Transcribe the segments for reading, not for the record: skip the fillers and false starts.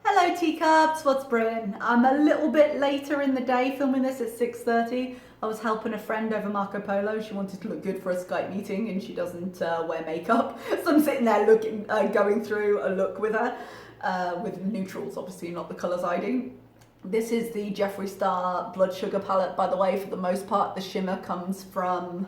Hello teacups, what's brewing? I'm a little bit later in the day filming this at 6:30. I was helping a friend over Marco Polo. She wanted to look good for a Skype meeting and she doesn't wear makeup. So I'm sitting there going through a look with her, with neutrals, obviously not the colours I do. This is the Jeffree Star Blood Sugar palette, by the way. For the most part, the shimmer comes from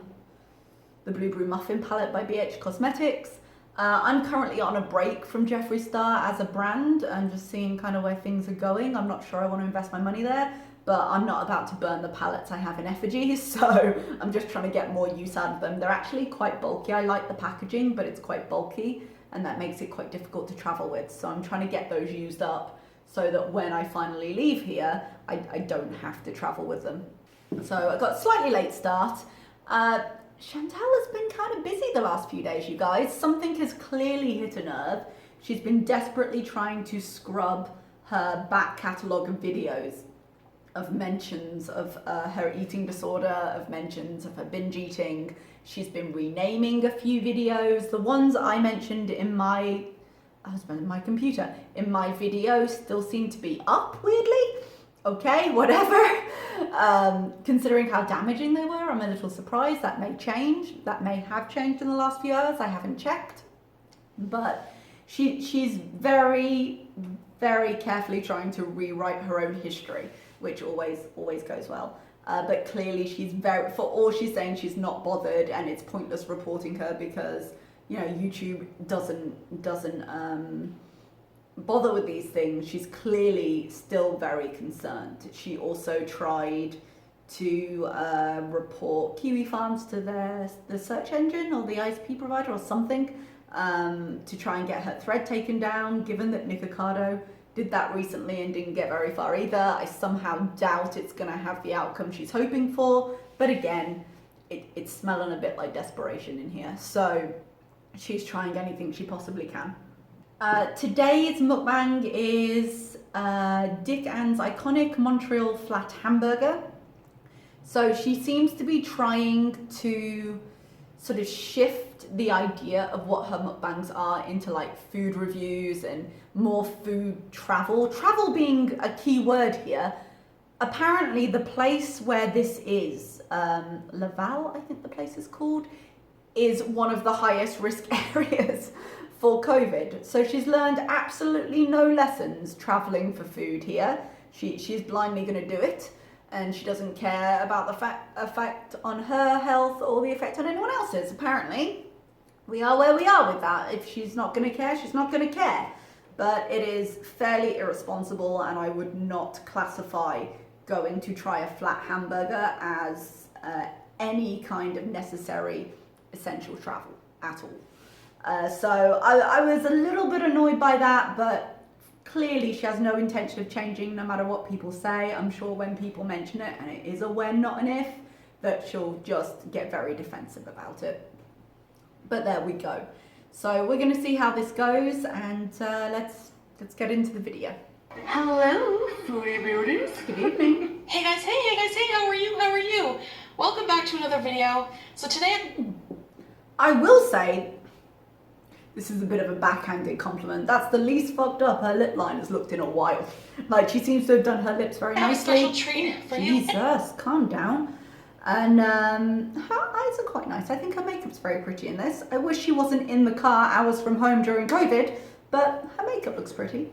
the Blue Brew Muffin palette by BH Cosmetics. I'm currently on a break from Jeffree Star as a brand and just seeing kind of where things are going. I'm not sure I want to invest my money there, but I'm not about to burn the palettes I have in effigy, so I'm just trying to get more use out of them. They're actually quite bulky. I like the packaging, but it's quite bulky and that makes it quite difficult to travel with. So I'm trying to get those used up so that when I finally leave here, I don't have to travel with them. So I got a slightly late start. Chantal has been kind of busy the last few days, you guys. Something has clearly hit a nerve. She's been desperately trying to scrub her back catalogue of videos, of mentions of her eating disorder, of mentions of her binge eating. She's been renaming a few videos. The ones I mentioned in my computer, in my video still seem to be up, weirdly. Okay, whatever. Considering how damaging they were, I'm a little surprised. That may change. That may have changed in the last few hours. I haven't checked. But she's very, very carefully trying to rewrite her own history, which always goes well. But clearly she's for all she's saying, she's not bothered, and it's pointless reporting her because, you know, YouTube doesn't bother with these things. She's clearly still very concerned. She also tried to report Kiwi Farms to the search engine or the ISP provider or something to try and get her thread taken down, given that Nick Ocado did that recently and didn't get very far either. I somehow doubt it's going to have the outcome she's hoping for, but again, it's smelling a bit like desperation in here, so she's trying anything she possibly can. Today's mukbang is Dick Ann's iconic Montreal flat hamburger. So she seems to be trying to sort of shift the idea of what her mukbangs are into like food reviews and more food travel. Travel being a key word here. Apparently the place where this is, Laval, I think the place is called, is one of the highest risk areas for COVID. So she's learned absolutely no lessons traveling for food here. She's blindly going to do it, and she doesn't care about the effect on her health or the effect on anyone else's. Apparently, we are where we are with that. If she's not going to care, she's not going to care. But it is fairly irresponsible, and I would not classify going to try a flat hamburger as any kind of necessary essential travel at all. So I was a little bit annoyed by that, but clearly she has no intention of changing no matter what people say. I'm sure when people mention it, and it is a when, not an if, that she'll just get very defensive about it. But there we go. So we're going to see how this goes, and let's get into the video. Hello, Foodie Beauties. Good evening. Hey guys, hey, how are you? Welcome back to another video. So today, I will say, this is a bit of a backhanded compliment. That's the least fucked up her lip line has looked in a while. Like, she seems to have done her lips very nicely. I have a special treat for you. Jesus, calm down. And her eyes are quite nice. I think her makeup's very pretty in this. I wish she wasn't in the car hours from home during COVID, but her makeup looks pretty.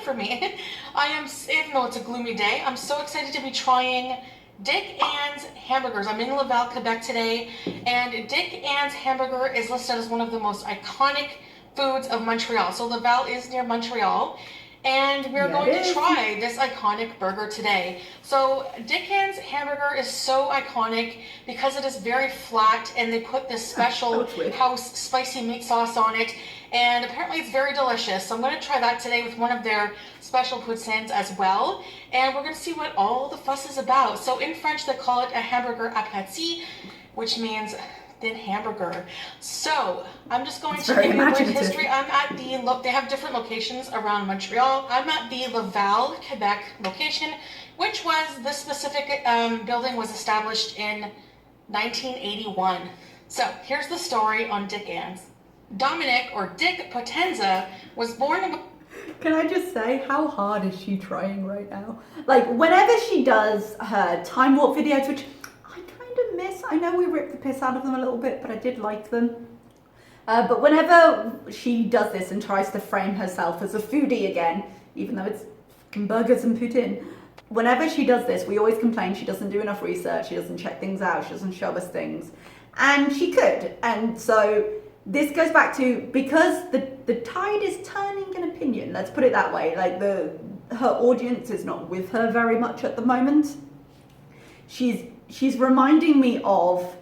For me, even though it's a gloomy day, I'm so excited to be trying Dick Ann's Hamburgers. I'm in Laval, Quebec today, and Dick Ann's Hamburger is listed as one of the most iconic foods of Montreal. So Laval is near Montreal, and we're going to try this iconic burger today. So Dick Ann's Hamburger is so iconic because it is very flat, and they put this special house spicy meat sauce on it, and apparently it's very delicious. So I'm going to try that today with one of their special poutines as well, and we're going to see what all the fuss is about. So in French they call it a hamburger aplati, which means thin hamburger. So I'm just going to give you a quick history. I'm at they have different locations around Montreal. I'm at the Laval, Quebec location, which was, this specific building was established in 1981. So here's the story on Dick Ann's. Dominic, or Dick Potenza, was born... Can I just say, how hard is she trying right now? Like, whenever she does her time warp videos, which I kind of miss, I know we ripped the piss out of them a little bit, but I did like them. But whenever she does this and tries to frame herself as a foodie again, even though it's fucking burgers and poutine, whenever she does this, we always complain she doesn't do enough research, she doesn't check things out, she doesn't show us things. And she could. And so this goes back to, because the tide is turning in opinion, let's put it that way. Like, her audience is not with her very much at the moment. She's reminding me of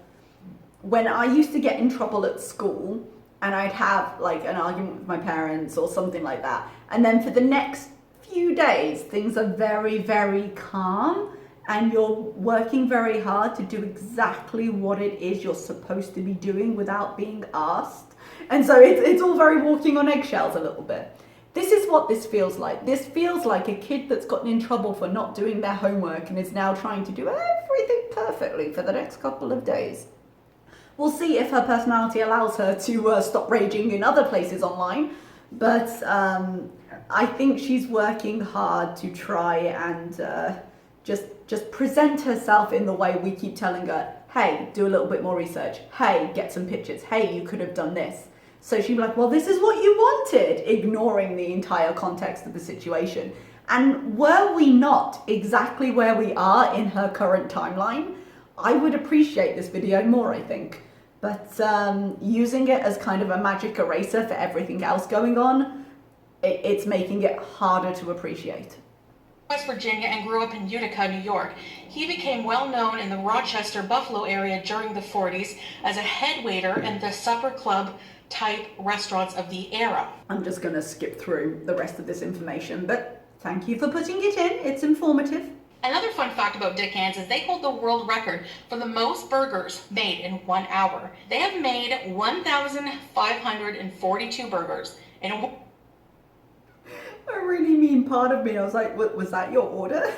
when I used to get in trouble at school and I'd have like an argument with my parents or something like that. And then for the next few days, things are very, very calm and you're working very hard to do exactly what it is you're supposed to be doing without being asked. And so it's all very walking on eggshells a little bit. This is what this feels like. This feels like a kid that's gotten in trouble for not doing their homework and is now trying to do everything perfectly for the next couple of days. We'll see if her personality allows her to stop raging in other places online, but I think she's working hard to try and just present herself in the way we keep telling her, hey, do a little bit more research, hey, get some pictures, hey, you could have done this. So she'd be like, well, this is what you wanted, ignoring the entire context of the situation. And were we not exactly where we are in her current timeline, I would appreciate this video more, I think. But using it as kind of a magic eraser for everything else going on, it's making it harder to appreciate. West Virginia and grew up in Utica, New York. He became well known in the Rochester, Buffalo area during the 40s as a head waiter in the supper club type restaurants of the era. I'm just going to skip through the rest of this information, but thank you for putting it in. It's informative. Another fun fact about Dick Ann's is they hold the world record for the most burgers made in 1 hour. They have made 1,542 burgers in a... I really mean part of me, I was like, what, was that your order?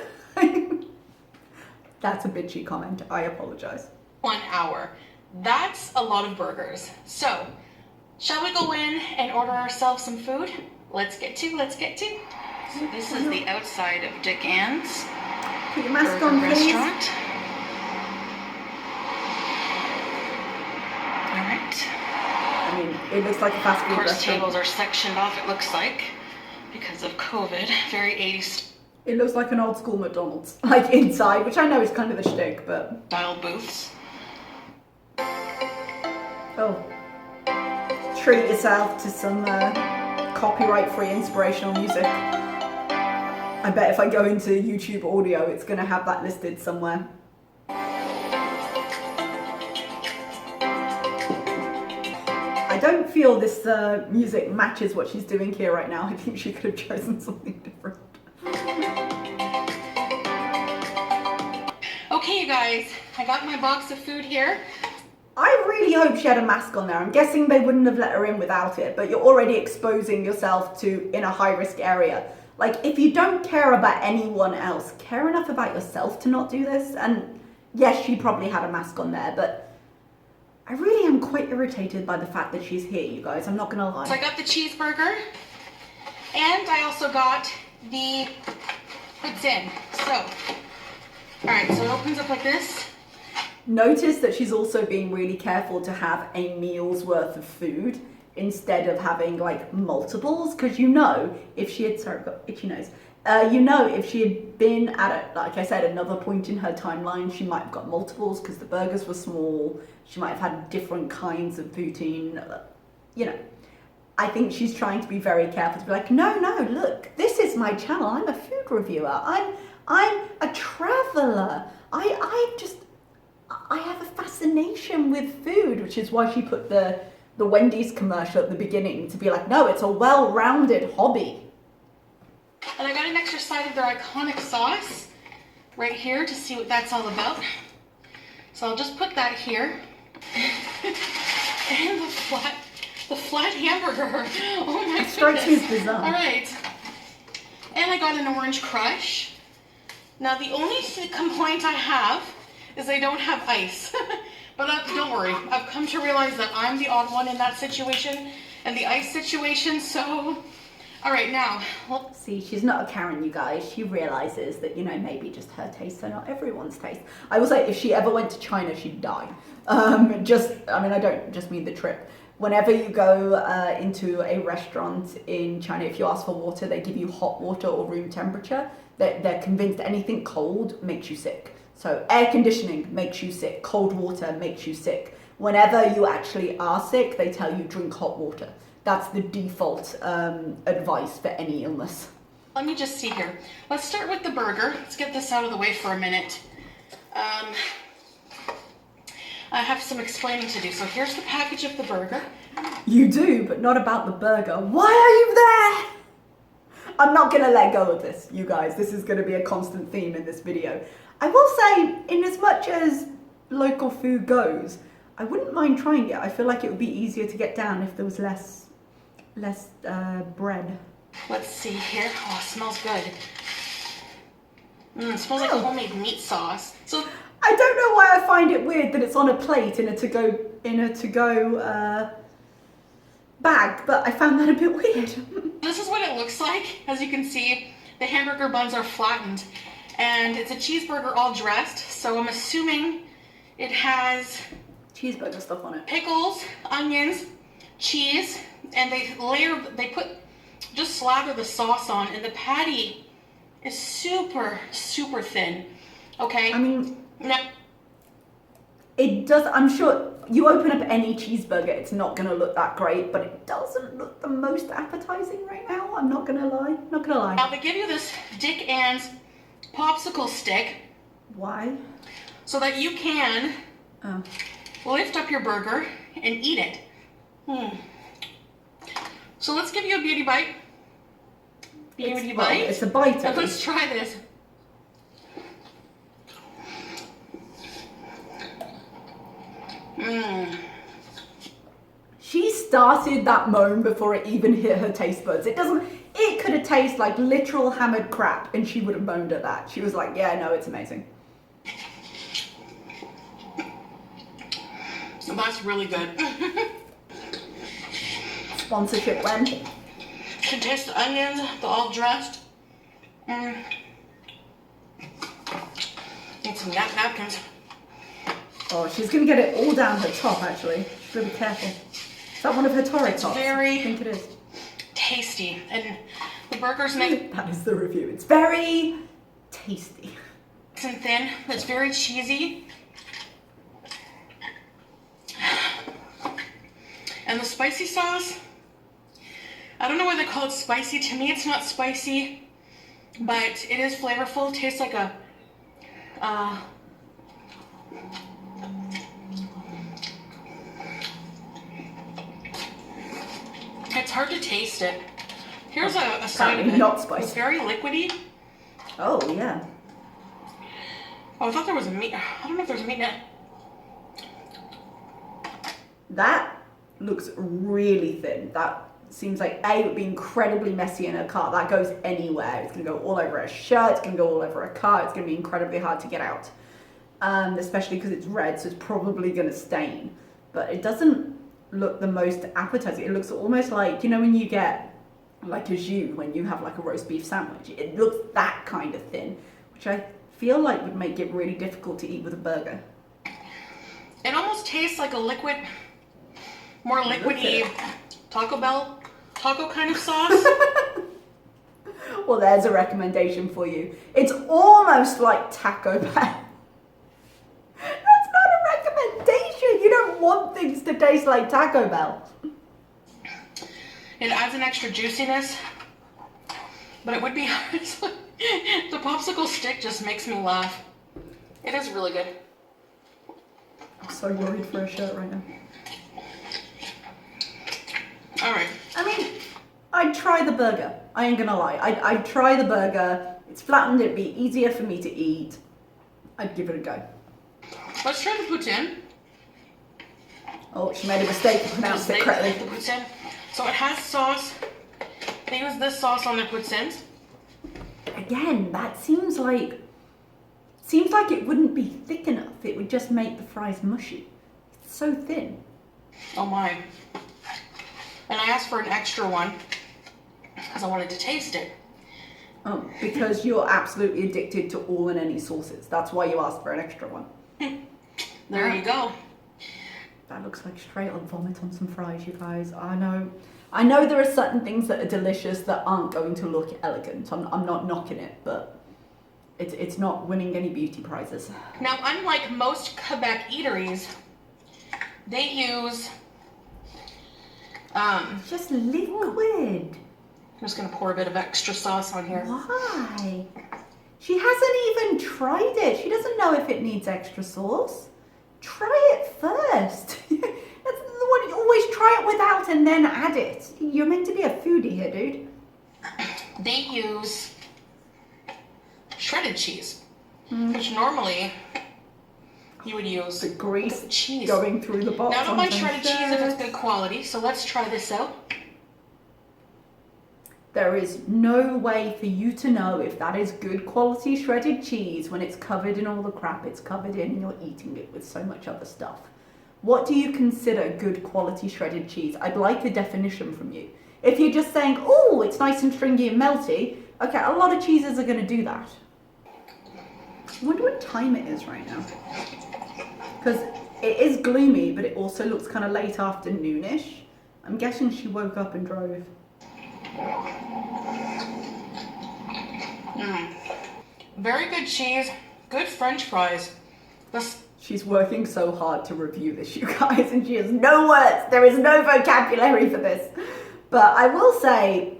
That's a bitchy comment. I apologize. 1 hour. That's a lot of burgers. So, shall we go in and order ourselves some food? Let's get to. So this is the outside of Dick Ann's. Put your mask Burger on, please. Restaurant. All right. I mean, it looks like a fast food Of course, restaurant. tables are sectioned off, it looks like, because of COVID. Very 80s It looks like an old school McDonald's, like inside, which I know is kind of the shtick, but... style booths. Oh. Treat yourself to some copyright-free inspirational music. I bet if I go into YouTube audio, it's going to have that listed somewhere. I don't feel this music matches what she's doing here right now. I think she could have chosen something different. Okay, you guys, I got my box of food here. I really hope she had a mask on there. I'm guessing they wouldn't have let her in without it, but you're already exposing yourself to in a high-risk area. Like, if you don't care about anyone else, care enough about yourself to not do this. And yes, she probably had a mask on there, but I really am quite irritated by the fact that she's here, you guys. I'm not gonna lie. So I got the cheeseburger, and I also got the poutine. So, all right, so it opens up like this. Notice that she's also being really careful to have a meal's worth of food instead of having like multiples, because you know if she had, sorry, I've got itchy nose. You know if she had been at it, like I said, another point in her timeline, she might have got multiples because the burgers were small. She might have had different kinds of poutine. You know, I think she's trying to be very careful to be like, no, look, this is my channel. I'm a food reviewer. I'm a traveler. I have a fascination with food, which is why she put the Wendy's commercial at the beginning to be like, no, it's a well-rounded hobby. And I got an extra side of their iconic sauce right here to see what that's all about. So I'll just put that here. And the flat hamburger. Oh my goodness. Strikes me as bizarre. All right. And I got an orange crush. Now the only complaint I have is they don't have ice. But don't worry, I've come to realize that I'm the odd one in that situation, and the ice situation, so... Alright, now... Well, see, she's not a Karen, you guys. She realizes that, you know, maybe just her tastes are not everyone's taste. I will say, if she ever went to China, she'd die. I mean, I don't just mean the trip. Whenever you go into a restaurant in China, if you ask for water, they give you hot water or room temperature. They're convinced anything cold makes you sick. So air conditioning makes you sick. Cold water makes you sick. Whenever you actually are sick, they tell you drink hot water. That's the default advice for any illness. let me just see here. Let's start with the burger. Let's get this out of the way for a minute. I have some explaining to do. So here's the package of the burger. You do, but not about the burger. Why are you there? I'm not going to let go of this, you guys. This is going to be a constant theme in this video. I will say, in as much as local food goes, I wouldn't mind trying it. I feel like it would be easier to get down if there was less bread. Let's see here. Oh, it smells good. It smells like homemade meat sauce. So I don't know why I find it weird that it's on a plate in a to-go bag, but I found that a bit weird. This is what it looks like. As you can see, the hamburger buns are flattened, and it's a cheeseburger all dressed. So I'm assuming it has Cheeseburger stuff on it. pickles, onions, cheese, and just slather the sauce on, and the patty is super, super thin. Okay? I mean, now, it does, I'm sure, you open up any cheeseburger, it's not going to look that great, but it doesn't look the most appetizing right now. I'm not going to lie. now they give you this Dick Ann's popsicle stick. Why? So that you can lift up your burger and eat it. So let's give you a beauty bite. Beauty bite. It's a bite. And let's try this. She started that moan before it even hit her taste buds. It could have tasted like literal hammered crap and she would have moaned at that. She was like, yeah, no, it's amazing. That's really good. Sponsorship when? You can taste the onions, they're all dressed. Need some napkins. Oh, she's going to get it all down her top, actually. She's got to be careful. Is that one of her torrid tops? Very I think it is. tasty. And the burger's nice That is the review. It's very tasty. and thin. It's very cheesy. And the spicy sauce, I don't know why they call it spicy. To me, it's not spicy, but it is flavorful. It tastes like a, it's hard to taste it. Here's a side of it. Not spicy. It's very liquidy. Oh, yeah. Oh, I thought there was a meat. I don't know if there's meat in it. That looks really thin. That seems like it would be incredibly messy in her car. That goes anywhere. It's going to go all over her shirt. It's going to go all over her car. It's going to be incredibly hard to get out. Especially because it's red, so it's probably going to stain. But it doesn't look the most appetizing. It looks almost like, you know, when you get like a jus, when you have like a roast beef sandwich. It looks that kind of thin, which I feel like would make it really difficult to eat with a burger. It almost tastes like a liquid, more liquidy taco kind of sauce. Well, there's a recommendation for you. It's almost like Taco Bell. That's not a recommendation. You don't want things to taste like Taco Bell. It adds an extra juiciness, but it would be hard. The popsicle stick just makes me laugh. It is really good. I'm so worried for her shirt right now. All right. I mean, I'd try the burger. I ain't gonna lie. I'd try the burger. It's flattened. It'd be easier for me to eat. I'd give it a go. Let's try the poutine. Oh, she made a mistake to pronounce it correctly. The poutine. So it has sauce. They use this sauce on their poutines. Again, that seems like it wouldn't be thick enough. It would just make the fries mushy. so thin. Oh my. And I asked for an extra one because I wanted to taste it. Oh, because you're absolutely addicted to all and any sauces. That's why you asked for an extra one. There you go. That looks like straight up vomit on some fries, you guys. I know there are certain things that are delicious that aren't going to look elegant. I'm not knocking it, but it's not winning any beauty prizes. Now, unlike most Quebec eateries, they use Just liquid. I'm just gonna pour a bit of extra sauce on here. Why? She hasn't even tried it. She doesn't know if it needs extra sauce. Try it first. That's the one you always try it without and then add it. You're meant to be a foodie here, dude. They use shredded cheese, which normally you would use The grease cheese going through the box. Now, I don't mind shredded cheese if it's good quality, so let's try this out. There is no way for you to know if that is good quality shredded cheese when it's covered in all the crap it's covered in and you're eating it with so much other stuff. What do you consider good quality shredded cheese? I'd like a definition from you. If you're just saying, oh, it's nice and stringy and melty, okay, a lot of cheeses are going to do that. I wonder what time it is right now. Because it is gloomy, but it also looks kind of late afternoonish. I'm guessing she woke up and drove. Very good cheese, good French fries. She's working so hard to review this, you guys, and she has no words. There is no vocabulary for this. But I will say,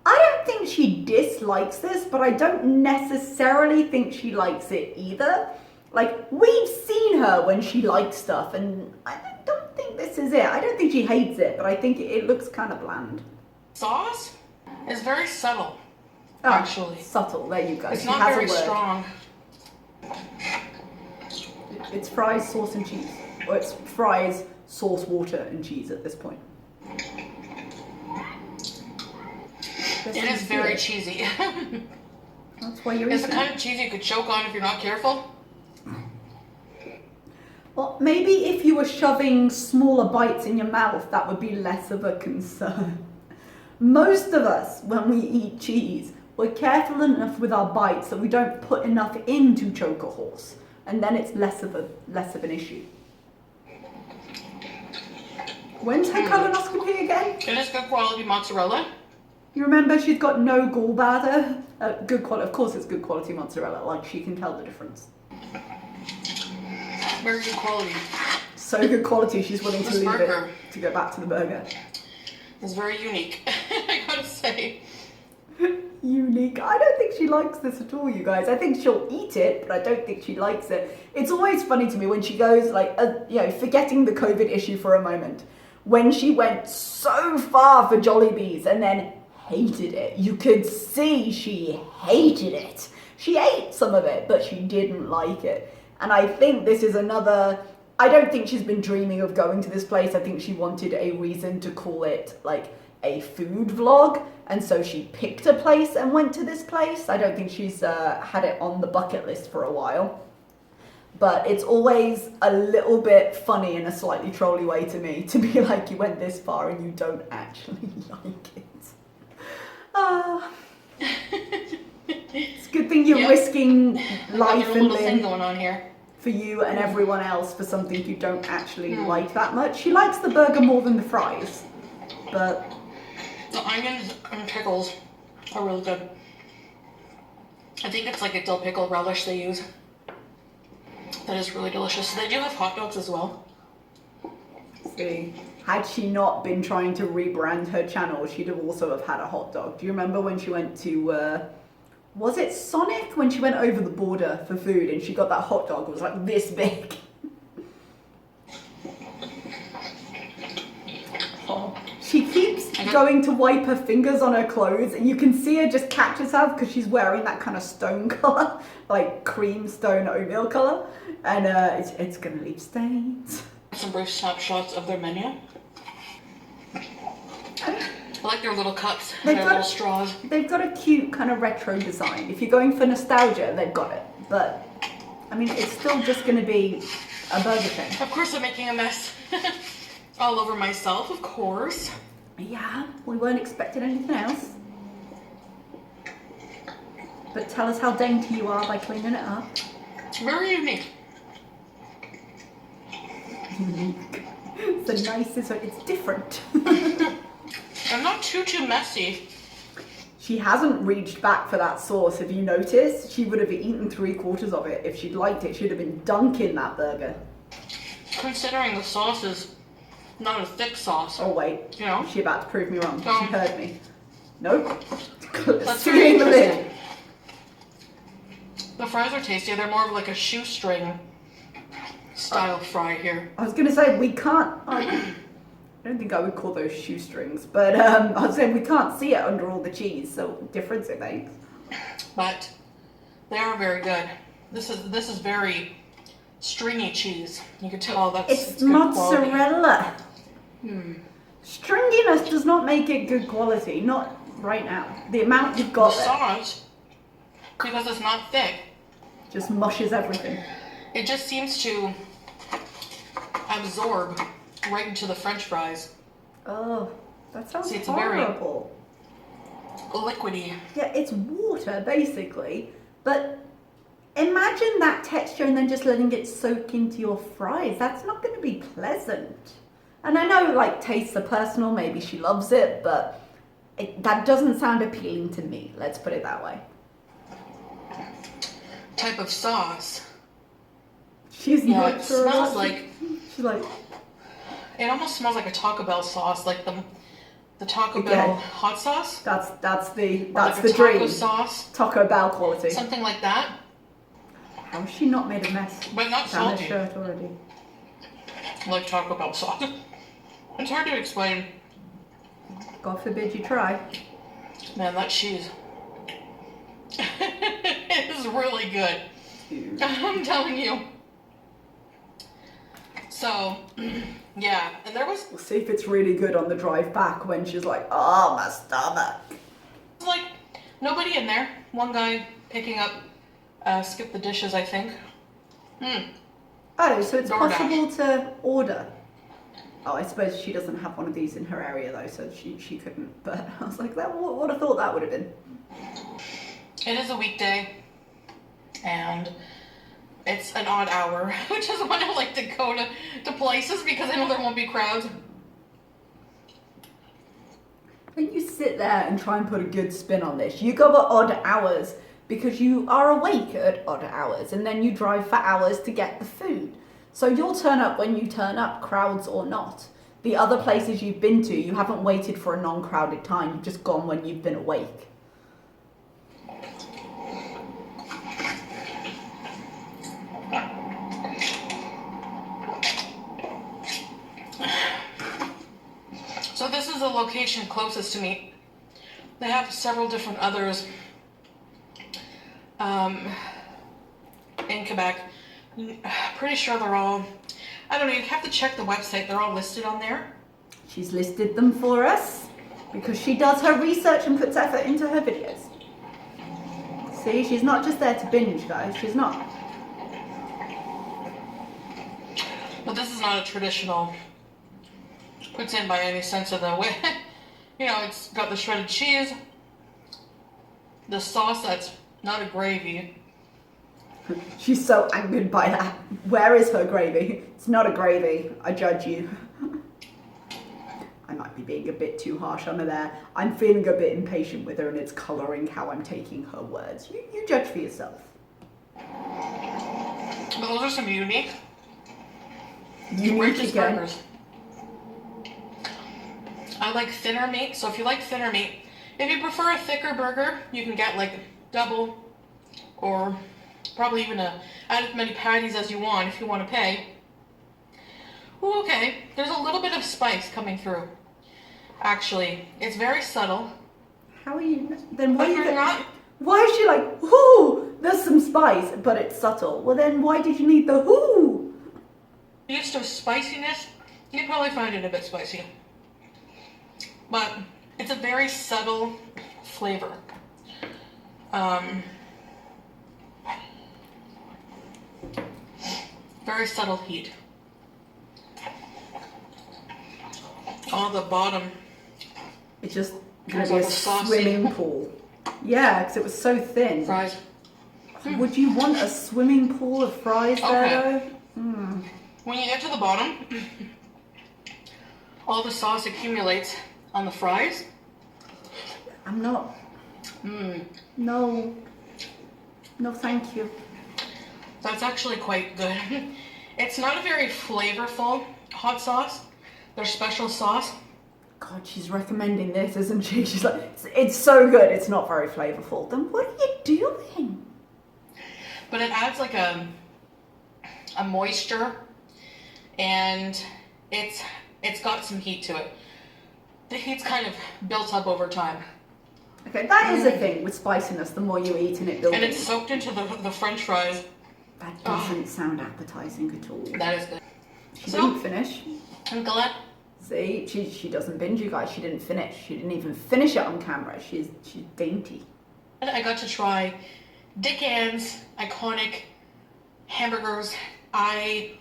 I don't think she dislikes this, but I don't necessarily think she likes it either. Like, we've seen her when she likes stuff, and I don't think this is it. I don't think she hates it, but I think it looks kind of bland. Sauce is very subtle, actually. Subtle, there you go. It's She not has very a word. strong. It's fries, sauce, and cheese. Or it's fries, sauce, water, and cheese at this point. It is very cheesy. That's why you're It's the eating it. kind of cheese you could choke on if you're not careful. Well, maybe if you were shoving smaller bites in your mouth, that would be less of a concern. Most of us, when we eat cheese, we're careful enough with our bites that we don't put enough in to choke a horse, and then it's less of an issue. When's her colonoscopy again? It is good quality mozzarella. You remember she's got no gallbladder? Good quality, of course it's good quality mozzarella, like she can tell the difference. Very good quality. So good quality she's willing to This leave burger it to go back to the burger. It's very unique, I gotta say. Unique. I don't think she likes this at all, you guys. I think she'll eat it, but I don't think she likes it. It's always funny to me when she goes, like, forgetting the COVID issue for a moment, when she went so far for Jollibees and then hated it. You could see she hated it. She ate some of it, but she didn't like it. And I think this is another... I don't think she's been dreaming of going to this place. I think she wanted a reason to call it, like, a food vlog. And so she picked a place and went to this place. I don't think she's had it on the bucket list for a while. But it's always a little bit funny in a slightly trolly way to me to be like, you went this far and you don't actually like it. It's a good thing you're risking life Got your and little thing limb going on here. for you and everyone else for something you don't actually like that much. She likes the burger more than the fries, but... The onions and pickles are really good. I think it's like a dill pickle relish they use. That is really delicious. They do have hot dogs as well. See, had she not been trying to rebrand her channel, she'd have also have had a hot dog. Do you remember when she went to, was it Sonic? When she went over the border for food and she got that hot dog, it was like this big. Oh. She keeps going to wipe her fingers on her clothes and you can see her just catch herself because she's wearing that kind of stone colour, like cream stone oatmeal colour, and it's gonna leave stains. Some brief snapshots of their menu. I like their little cups, their little straws. They've got a cute kind of retro design. If you're going for nostalgia, they've got it. But, I mean, it's still just going to be a burger chain. Of course I'm making a mess. All over myself, of course. Yeah, we weren't expecting anything else. But tell us how dainty you are by cleaning it up. Very unique. Unique. It's the nicest, it's different. And not too messy. She hasn't reached back for that sauce, have you noticed? She would have eaten 3/4 of it. If she'd liked it, she'd have been dunking that burger. Considering the sauce is not a thick sauce. Oh wait, You know? is she about to prove me wrong? She Um, heard me. Nope. That's Sealing the very lid. The fries are tasty. They're more of like a shoestring style fry here. I was gonna say we can't. I don't think I would call those shoestrings, but I was saying we can't see it under all the cheese, so difference it makes. But they are very good. This is very stringy cheese. You can tell that's It's good quality. mozzarella. Stringiness does not make it good quality. Not right now. The amount you've The got there sauce, because it's not thick, just mushes everything. it just seems to absorb right into the French fries. Oh, that sounds See, it's a very- horrible. Liquidy. Yeah, it's water basically, but imagine that texture and then just letting it soak into your fries. That's not going to be pleasant. And I know, like, tastes are personal. Maybe she loves it, but that doesn't sound appealing to me. Let's put it that way. Type of sauce. She's Yeah, not it sure. smells like, She's like, it almost smells like a Taco Bell sauce, like the Taco Okay. Bell hot sauce. that's the Or that's like the a taco dream. sauce, Taco Bell quality. something like that, How has she not made a mess but not down her salty, shirt already? like Taco Bell sauce. It's hard to explain. God forbid you try. Man, that cheese is really good. Dude. I'm telling you. So, yeah, and there was We'll see if it's really good on the drive back when she's like, oh, my stomach. like nobody in there. One guy picking up, skip the dishes, I think. Oh, so it's DoorDash. possible to order. Oh, I suppose she doesn't have one of these in her area though, so she couldn't. But I was like, that what a thought that would have been. It is a weekday, and it's an odd hour, which is when I like to go to places because I know there won't be crowds. Don't you sit there and try and put a good spin on this. You go at odd hours because you are awake at odd hours, and then you drive for hours to get the food. So you'll turn up when you turn up, crowds or not. The other places you've been to, you haven't waited for a non-crowded time. You've just gone when you've been awake. So this is the location closest to me. They have several different others in Quebec. Pretty sure they're all, I don't know, you have to check the website. They're all listed on there. She's listed them for us because she does her research and puts effort into her videos. See, she's not just there to binge, guys. She's not. But this is not a traditional poutine by any sense of the way. You know, it's got the shredded cheese, the sauce that's not a gravy. She's so angered by that. Where is her gravy? It's not a gravy. I judge you. I might be being a bit too harsh on her there. I'm feeling a bit impatient with her and it's colouring how I'm taking her words. You judge for yourself. But those are some unique Unique richest again. burgers. I like thinner meat, so if you like thinner meat, if you prefer a thicker burger, you can get like double or probably even add as many patties as you want if you want to pay. Ooh, okay, there's a little bit of spice coming through. Actually, it's very subtle. How are you? Then why But are you? you're not. Why is she like, whoo? There's some spice, but it's subtle. Well, then why did you need the whoo? Used to spiciness, you'd probably find it a bit spicy. But it's a very subtle flavor. Very subtle heat. Oh, the bottom. It's just going There's to be like a a saucy swimming pool. Yeah, because it was so thin. Fries. Would you want a swimming pool of fries there though? When you get to the bottom, all the sauce accumulates on the fries. I'm not. No. No, thank you. That's actually quite good. It's not a very flavorful hot sauce. Their special sauce. God, she's recommending this, isn't she? She's like, it's so good, it's not very flavorful. Then what are you doing? But it adds like a moisture, and it's got some heat to it. The heat's kind of built up over time. Okay, that is a thing with spiciness. The more you eat and it builds. And it's soaked into the French fries. That doesn't sound appetizing at all. That is good. She didn't finish. I'm glad. See, she doesn't binge, you guys. She didn't finish. She didn't even finish it on camera. She's dainty. I got to try Dick Ann's iconic hamburgers. I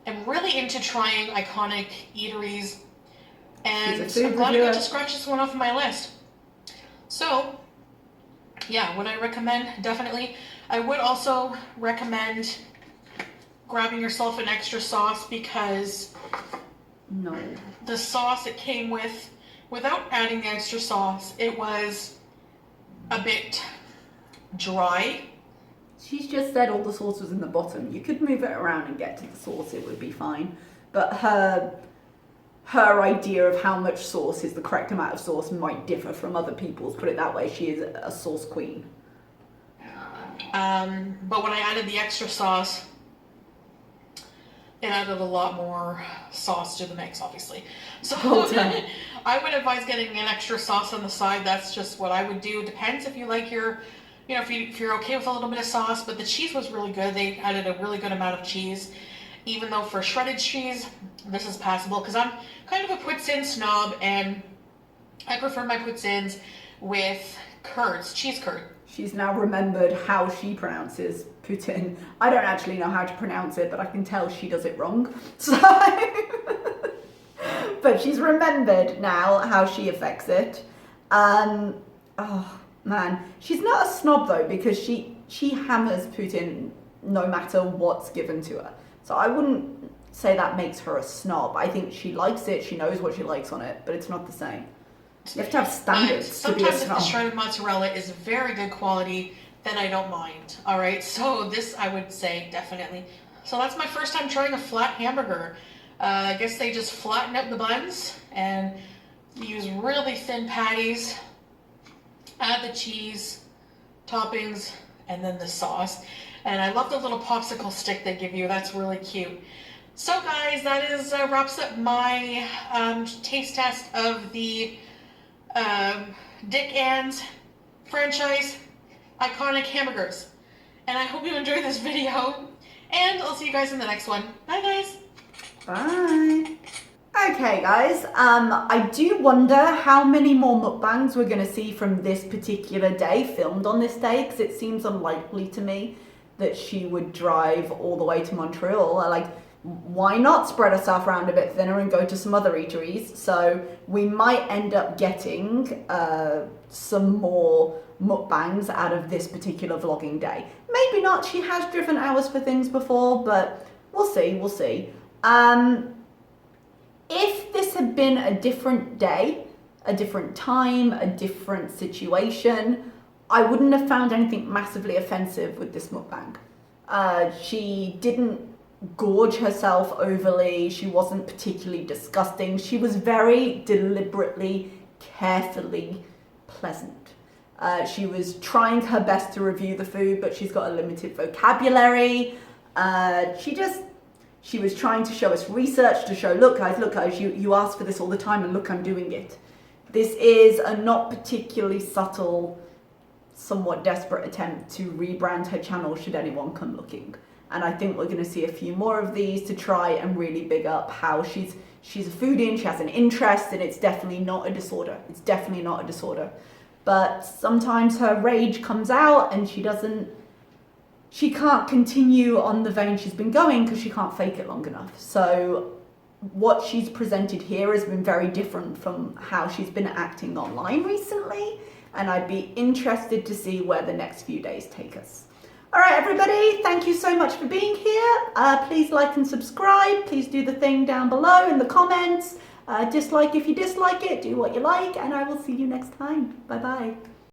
am really into trying iconic eateries, and I'm glad I got to scratch this one off my list. So, yeah, would I recommend? Definitely. I would also recommend grabbing yourself an extra sauce, because no, the sauce it came with, without adding the extra sauce, it was a bit dry. She's just said all the sauce was in the bottom. You could move it around and get to the sauce, it would be fine. But her idea of how much sauce is the correct amount of sauce might differ from other people's. Put it that way, she is a sauce queen. But when I added the extra sauce, it added a lot more sauce to the mix, obviously. So I would advise getting an extra sauce on the side. That's just what I would do. Depends if you like your, if you're okay with a little bit of sauce. But the cheese was really good. They added a really good amount of cheese. Even though for shredded cheese, this is passable, because I'm kind of a poutine snob, and I prefer my poutines with curds, cheese curd. She's now remembered how she pronounces poutine. I don't actually know how to pronounce it, but I can tell she does it wrong. So, but she's remembered now how she affects it. Oh man, she's not a snob though, because she hammers poutine no matter what's given to her. So I wouldn't say that makes her a snob. I think she likes it, she knows what she likes on it, but it's not the same. You have to have standards to be a snob. Sometimes if the shredded mozzarella is very good quality, then I don't mind. All right, so this I would say definitely. So that's my first time trying a flat hamburger. I guess they just flatten out the buns and use really thin patties. Add the cheese, toppings, and then the sauce. And I love the little popsicle stick they give you. That's really cute. So guys, that is wraps up my taste test of the Dick Ann's franchise iconic hamburgers. And I hope you enjoyed this video. And I'll see you guys in the next one. Bye guys. Bye. Okay guys, I do wonder how many more mukbangs we're going to see from this particular day, filmed on this day, because it seems unlikely to me that she would drive all the way to Montreal. Like, why not spread herself around a bit thinner and go to some other eateries? So we might end up getting some more mukbangs out of this particular vlogging day. Maybe not, she has driven hours for things before, but we'll see. If this had been a different day, a different time, a different situation, I wouldn't have found anything massively offensive with this mukbang. She didn't gorge herself overly, she wasn't particularly disgusting, she was very deliberately, carefully pleasant. She was trying her best to review the food, but she's got a limited vocabulary. She was trying to show us research to show, look guys, you ask for this all the time and look, I'm doing it. This is a not particularly subtle, somewhat desperate attempt to rebrand her channel should anyone come looking. And I think we're going to see a few more of these to try and really big up how she's a foodie and she has an interest, and it's definitely not a disorder. It's definitely not a disorder. But sometimes her rage comes out and she doesn't she can't continue on the vein she's been going because she can't fake it long enough. So what she's presented here has been very different from how she's been acting online recently, and I'd be interested to see where the next few days take us. All right, everybody, thank you so much for being here. Please like and subscribe. Please do the thing down below in the comments. Dislike if you dislike it, do what you like, and I will see you next time. Bye-bye.